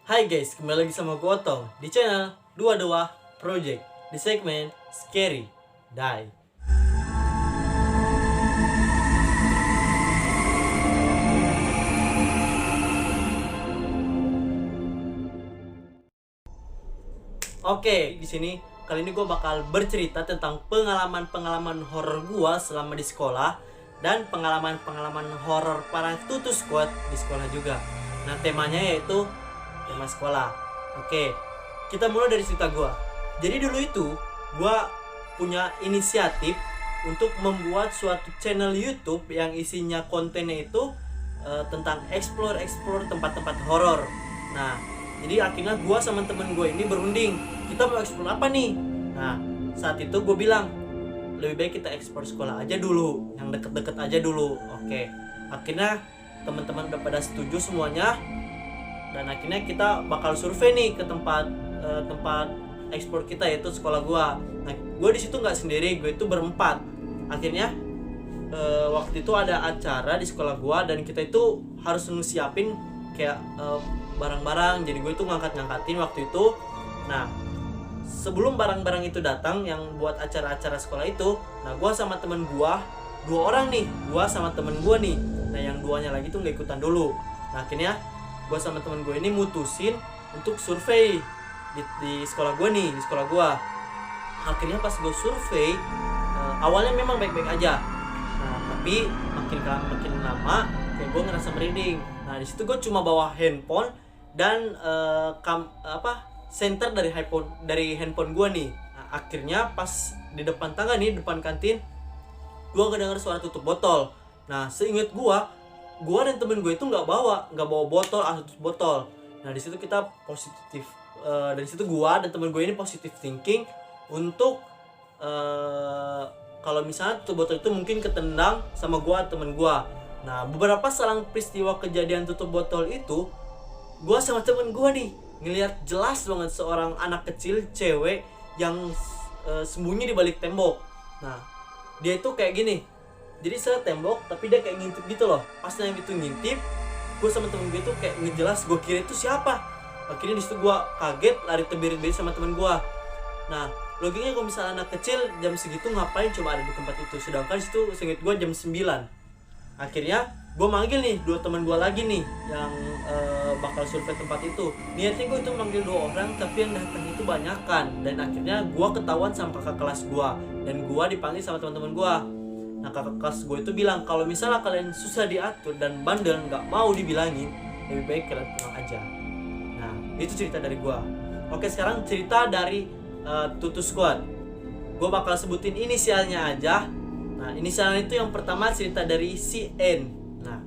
Hai guys, kembali lagi sama gue Otong di channel 22 Project di segmen Scary Die. Oke, di sini kali ini gue bakal bercerita tentang pengalaman-pengalaman horor gue selama di sekolah dan pengalaman-pengalaman horor para tutu squad di sekolah juga. Nah, temanya yaitu tema sekolah. Oke, kita mulai dari cerita gue. Jadi dulu itu gue punya inisiatif untuk membuat suatu channel YouTube yang isinya kontennya itu tentang explore tempat-tempat horor. Nah, jadi akhirnya gue sama temen gue ini berunding, kita mau explore apa nih? Nah, saat itu gue bilang lebih baik kita explore sekolah aja dulu, yang deket-deket aja dulu. Oke, akhirnya teman-teman udah pada setuju semuanya. Dan akhirnya kita bakal survei nih ke tempat ekspor kita, yaitu sekolah gua. Nah, gua di situ nggak sendiri, gue itu berempat. Akhirnya waktu itu ada acara di sekolah gua dan kita itu harus nyiapin kayak barang-barang. Jadi gue itu ngangkatin waktu itu. Nah, sebelum barang-barang itu datang yang buat acara-acara sekolah itu, nah gua sama temen gua, 2 orang nih, gua sama temen gua nih. Nah, yang 2-nya lagi tuh nggak ikutan dulu. Nah, akhirnya gue sama temen gue ini mutusin untuk survei di sekolah gue nih, di sekolah gue. Akhirnya pas gue survei, awalnya memang baik-baik aja. Nah, tapi makin lama kayak gue ngerasa merinding. Nah, di situ gue cuma bawa handphone dan senter dari handphone gue nih. Nah, akhirnya pas di depan tangga nih, depan kantin, gue ngedenger suara tutup botol. Nah, seinget gue dan temen gue itu nggak bawa botol atau tutup botol. Nah, di situ kita positif, dari situ gue dan temen gue ini positive thinking untuk kalau misalnya tutup botol itu mungkin ketendang sama gue atau temen gue. Nah, beberapa selang peristiwa kejadian tutup botol itu, gue sama temen gue nih ngelihat jelas banget seorang anak kecil cewek yang sembunyi di balik tembok. Nah, dia itu kayak gini. Jadi saya tembok tapi dia kayak ngintip gitu loh. Pas yang itu ngintip, gue sama temen gue tuh kayak ngejelas, gue kira itu siapa. Akhirnya di situ gue kaget, lari terbirit-birit sama temen gue. Nah, logiknya kalau misalnya anak kecil jam segitu ngapain coba ada di tempat itu. Sedangkan di situ seinget gue jam 9. Akhirnya gue manggil nih 2 teman gue lagi nih yang bakal survei tempat itu. Niatnya gue itu manggil 2 orang, tapi yang datang itu banyakan. Dan akhirnya gue ketahuan sama kakak kelas gue, dan gue dipanggil sama teman-teman gue. Nah, kakak kelas gue itu bilang kalau misalnya kalian susah diatur dan bandel nggak mau dibilangin, lebih baik kalian pulang aja. Nah, itu cerita dari gue. Oke, sekarang cerita dari Tutu Squad. Gue bakal sebutin inisialnya aja. Nah, inisialnya itu yang pertama cerita dari si N. Nah,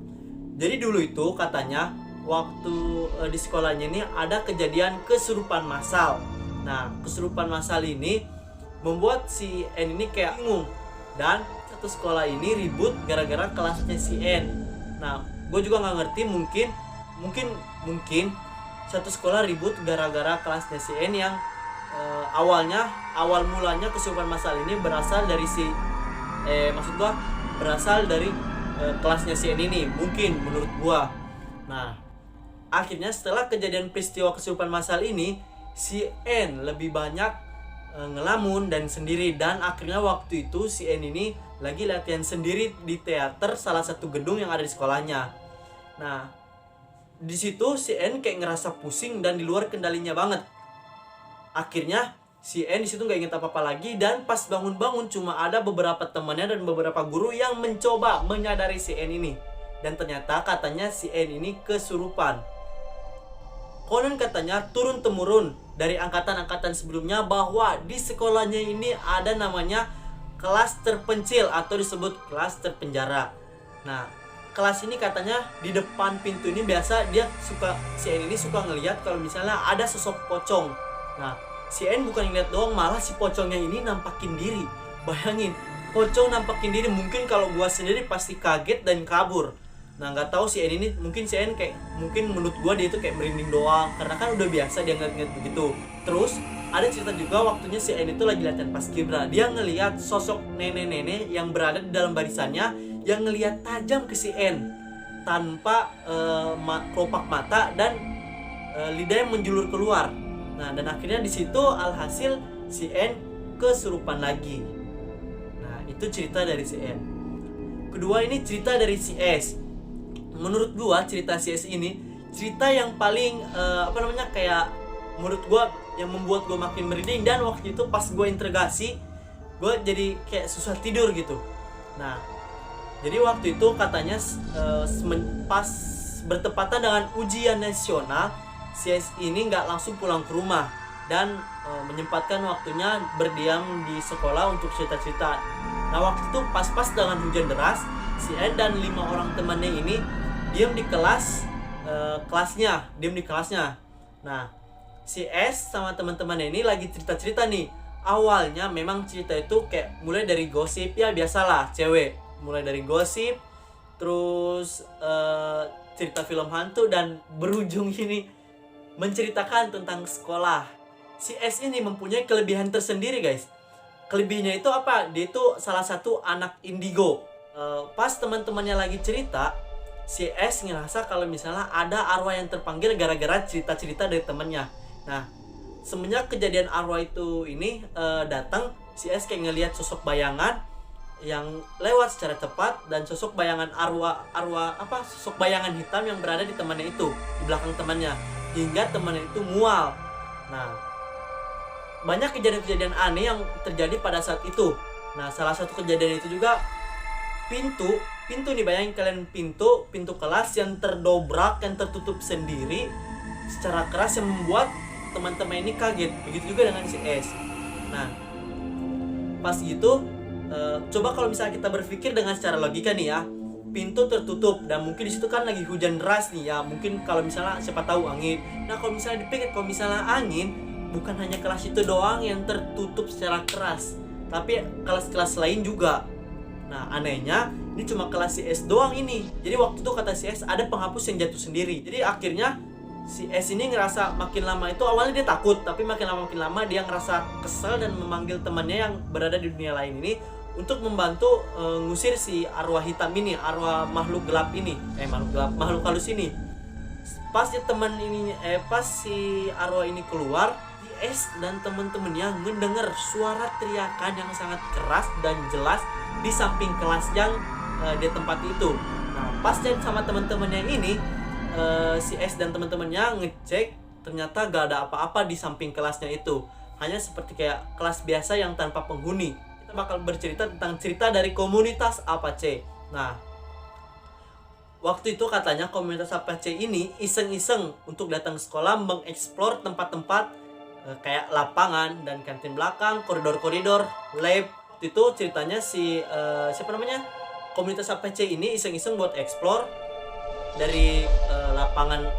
jadi dulu itu katanya waktu di sekolahnya ini ada kejadian kesurupan massal. Nah, kesurupan massal ini membuat si N ini kayak bingung, dan satu sekolah ini ribut gara-gara kelasnya si N. Nah, gue juga nggak ngerti, mungkin satu sekolah ribut gara-gara kelasnya si N yang awal mulanya kesurupan massal ini berasal dari berasal dari kelasnya si N ini, mungkin menurut gue. Nah, akhirnya setelah kejadian peristiwa kesurupan massal ini, si N lebih banyak ngelamun dan sendiri, dan akhirnya waktu itu si N ini lagi latihan sendiri di teater salah satu gedung yang ada di sekolahnya. Nah, di situ si N kayak ngerasa pusing dan di luar kendalinya banget. Akhirnya si N di situ nggak inget apa-apa lagi, dan pas bangun-bangun cuma ada beberapa temannya dan beberapa guru yang mencoba menyadari si N ini. Dan ternyata katanya si N ini kesurupan. Konon katanya turun-temurun dari angkatan-angkatan sebelumnya bahwa di sekolahnya ini ada namanya kelas terpencil atau disebut kelas terpenjara. Nah, kelas ini katanya di depan pintu ini biasa si N ini suka ngelihat kalau misalnya ada sosok pocong. Nah, si N bukan ngeliat doang, malah si pocongnya ini nampakin diri. Bayangin, pocong nampakin diri, mungkin kalau gua sendiri pasti kaget dan kabur. Nah, nggak tahu si N ini, mungkin si N mungkin menurut gua dia itu kayak merinding doang, karena kan udah biasa dia ngeliat begitu. Terus ada cerita juga waktunya si N itu lagi latihan paskibra, dia ngelihat sosok nenek-nenek yang berada di dalam barisannya yang ngelihat tajam ke si N tanpa kelopak mata, dan lidahnya menjulur keluar. Nah, dan akhirnya di situ alhasil si N kesurupan lagi. Nah, itu cerita dari si N. Kedua ini cerita dari si S. Menurut gua cerita si S ini cerita yang paling kayak menurut gua yang membuat gua makin merinding, dan waktu itu pas gua interogasi gua jadi kayak susah tidur gitu. Nah, jadi waktu itu katanya pas bertepatan dengan ujian nasional, si S ini nggak langsung pulang ke rumah dan menyempatkan waktunya berdiam di sekolah untuk cerita-cerita. Nah, waktu itu pas-pas dengan hujan deras, si N dan 5 orang temannya ini diam di kelasnya. Nah, si S sama teman-temannya ini lagi cerita-cerita nih. Awalnya memang cerita itu kayak mulai dari gosip, ya biasalah cewek, mulai dari gosip, terus cerita film hantu, dan berujung ini menceritakan tentang sekolah. Si S ini mempunyai kelebihan tersendiri, guys. Kelebihannya itu apa? Dia itu salah satu anak indigo. Pas teman-temannya lagi cerita, si S ngerasa kalau misalnya ada arwah yang terpanggil gara-gara cerita-cerita dari temannya. Nah, semenjak kejadian arwah itu ini datang, si S kayak ngelihat sosok bayangan yang lewat secara tepat, dan sosok bayangan sosok bayangan hitam yang berada di temannya itu, di belakang temannya, hingga temannya itu mual. Nah, banyak kejadian-kejadian aneh yang terjadi pada saat itu. Nah, salah satu kejadian itu juga pintu nih, bayangin kalian, pintu kelas yang terdobrak, yang tertutup sendiri secara keras, yang membuat teman-teman ini kaget. Begitu juga dengan si S. Nah, pas gitu coba kalau misalnya kita berpikir dengan secara logika nih ya, pintu tertutup dan mungkin di situ kan lagi hujan deras nih ya, mungkin kalau misalnya siapa tahu angin. Nah, kalau misalnya dipikir, kalau misalnya angin, bukan hanya kelas itu doang yang tertutup secara keras, tapi kelas-kelas lain juga. Nah, anehnya ini cuma kelas si S doang ini. Jadi waktu itu kata si S ada penghapus yang jatuh sendiri. Jadi akhirnya si S ini ngerasa makin lama itu, awalnya dia takut, tapi makin lama dia ngerasa kesel dan memanggil temannya yang berada di dunia lain ini untuk membantu ngusir si arwah hitam ini, arwah makhluk gelap ini, makhluk halus ini. Pas si arwah ini keluar, S dan teman-temannya ngedenger suara teriakan yang sangat keras dan jelas di samping kelas yang di tempat itu. Nah, pas dan sama teman-temannya ini, si S dan teman-temannya ngecek, ternyata gak ada apa-apa di samping kelasnya itu, hanya seperti kayak kelas biasa yang tanpa penghuni. Kita bakal bercerita tentang cerita dari komunitas APC. Nah, waktu itu katanya komunitas APC ini iseng-iseng untuk datang ke sekolah, mengeksplor tempat-tempat kayak lapangan dan kantin belakang, koridor-koridor, lab. Itu ceritanya si komunitas APC ini iseng-iseng buat explore dari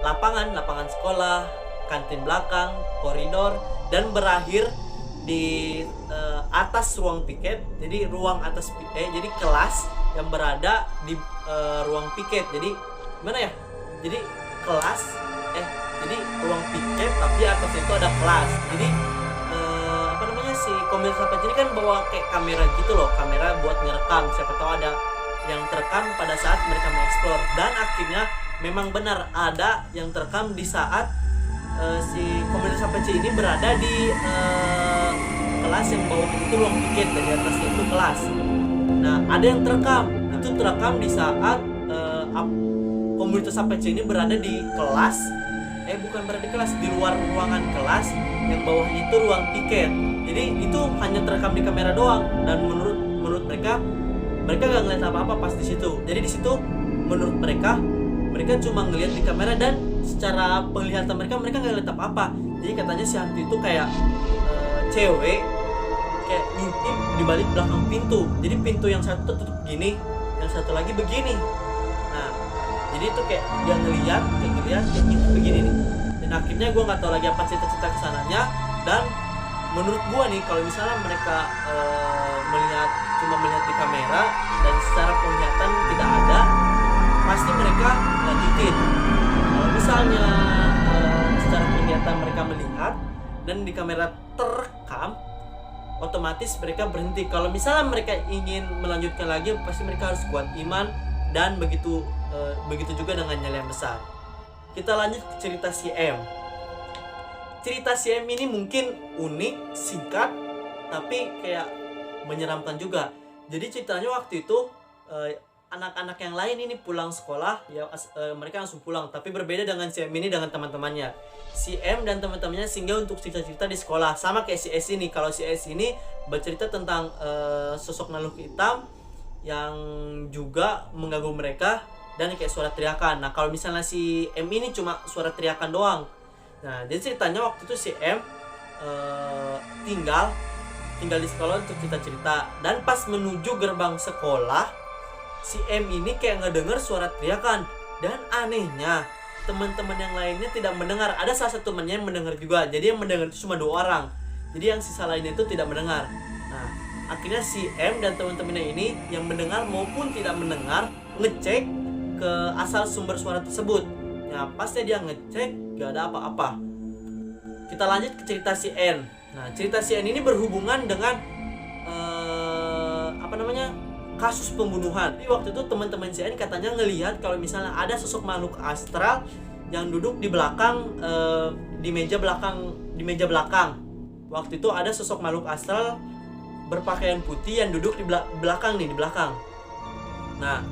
lapangan sekolah, kantin belakang, koridor, dan berakhir di atas ruang piket. Jadi jadi kelas yang berada di ruang piket. Jadi gimana ya? Jadi ruang piket tapi atasnya itu ada kelas. Jadi si komunitas APC ini kan bawa kayak kamera gitu loh, kamera buat ngerekam, siapa tahu ada yang terekam pada saat mereka mengeksplor. Dan akhirnya memang benar ada yang terekam di saat si komunitas APC ini berada di kelas yang bawah itu ruang piket, dari atasnya itu kelas. Nah, ada yang terekam, itu terekam di saat komunitas APC ini berada di kelas, di luar ruangan kelas yang bawahnya itu ruang piket. Jadi itu hanya terekam di kamera doang, dan menurut mereka gak ngeliat apa-apa pas di situ. Jadi di situ menurut mereka cuma ngeliat di kamera, dan secara penglihatan mereka gak ngeliat apa-apa. Jadi katanya si hantu itu kayak cewek kayak ngintip di balik belakang pintu. Jadi pintu yang satu tutup begini, yang satu lagi begini. Nah, jadi itu kayak dia ngeliat kayak ngintip begini nih. Dan akhirnya gue nggak tahu lagi apa cerita-cerita kesananya. Dan menurut gue nih, kalau misalnya mereka cuma melihat di kamera dan secara penglihatan tidak ada, pasti mereka lanjutin. Kalau misalnya secara penglihatan mereka melihat dan di kamera terekam, otomatis mereka berhenti. Kalau misalnya mereka ingin melanjutkan lagi, pasti mereka harus kuat iman, dan begitu juga dengan nyali yang besar. Kita lanjut ke cerita si M. cerita si M ini mungkin unik, singkat, tapi kayak menyeramkan juga. Jadi ceritanya waktu itu anak-anak yang lain ini pulang sekolah ya, mereka langsung pulang, tapi berbeda dengan si M ini dengan teman-temannya. Si M dan teman-temannya singgah untuk cerita-cerita di sekolah, sama kayak si S ini. Kalau si S ini bercerita tentang sosok makhluk hitam yang juga mengganggu mereka dan kayak suara teriakan. Nah kalau misalnya si M ini cuma suara teriakan doang. Nah jadi ceritanya waktu itu si M tinggal di sekolah untuk cerita-cerita, dan pas menuju gerbang sekolah si M ini kayak ngedenger suara teriakan, dan anehnya teman-teman yang lainnya tidak mendengar. Ada salah satu temannya yang mendengar juga, jadi yang mendengar itu cuma 2 orang, jadi yang sisa lainnya itu tidak mendengar. Nah akhirnya si M dan teman-temannya ini yang mendengar maupun tidak mendengar ngecek ke asal sumber suara tersebut. Nah pasnya dia ngecek gak ada apa-apa. Kita lanjut ke cerita si N. Nah cerita si N ini berhubungan dengan kasus pembunuhan. Jadi waktu itu teman-teman si N katanya ngelihat kalau misalnya ada sosok makhluk astral yang duduk di belakang di meja belakang. Waktu itu ada sosok makhluk astral berpakaian putih yang duduk di belakang. Nah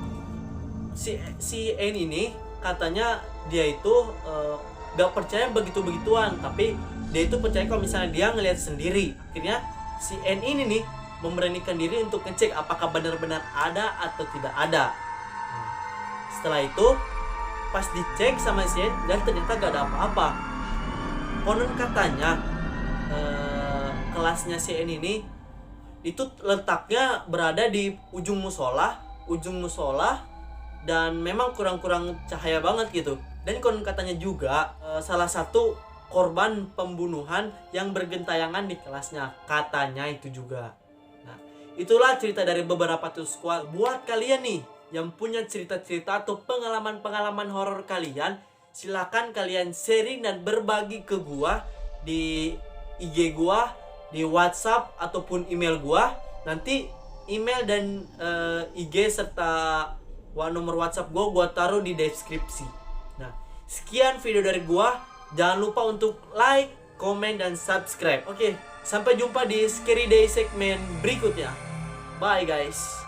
si N ini katanya dia itu gak percaya begitu-begituan, tapi dia itu percaya kalau misalnya dia ngelihat sendiri. Akhirnya si N ini nih memberanikan diri untuk ngecek apakah benar-benar ada atau tidak ada. Setelah itu pas dicek sama si N, dan ternyata gak ada apa-apa. Konon katanya kelasnya si N ini itu letaknya berada di ujung musola, dan memang kurang-kurang cahaya banget gitu. Dan konon katanya juga salah satu korban pembunuhan yang bergentayangan di kelasnya, katanya itu juga. Nah, itulah cerita dari beberapa Tutus Squad. Buat kalian nih yang punya cerita-cerita atau pengalaman-pengalaman horor kalian, silakan kalian sharing dan berbagi ke gua di IG gua, di WhatsApp ataupun email gua. Nanti email dan IG serta nomor WhatsApp gua taruh di deskripsi. Nah, sekian video dari gua. Jangan lupa untuk like, komen, dan subscribe. Oke, sampai jumpa di Scary Day segmen berikutnya. Bye guys.